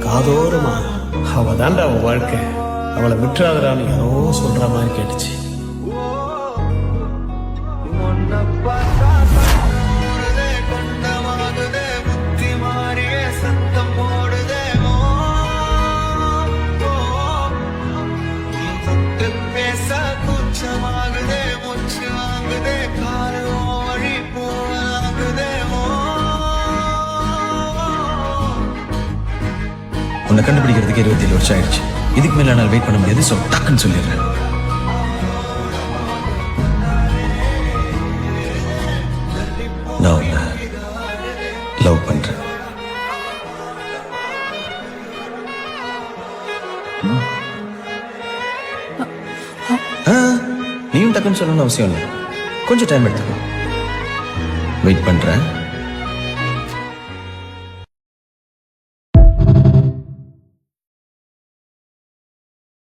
காதோரமா அவ தாண்டா அவன் வாழ்க்கை, அவளை விட்டுறாதடான்னு யாரோ சொல்ற மாதிரி கேட்டுச்சு. உன்னை கண்டுபிடிக்கிறதுக்கு 27 வருஷம் ஆயிடுச்சு. இதுக்கு மேல நான் வெயிட் பண்ண முடியாது. ஸோ டக்குன்னு சொல்லிடுறேன். நான் உன்னை லவ் பண்றேன். நீயும் டக்குன்னு சொல்லணும்னு அவசியம் இல்லை. கொஞ்சம் டைம் எடுத்துக்கோ. வெயிட் பண்றேன்.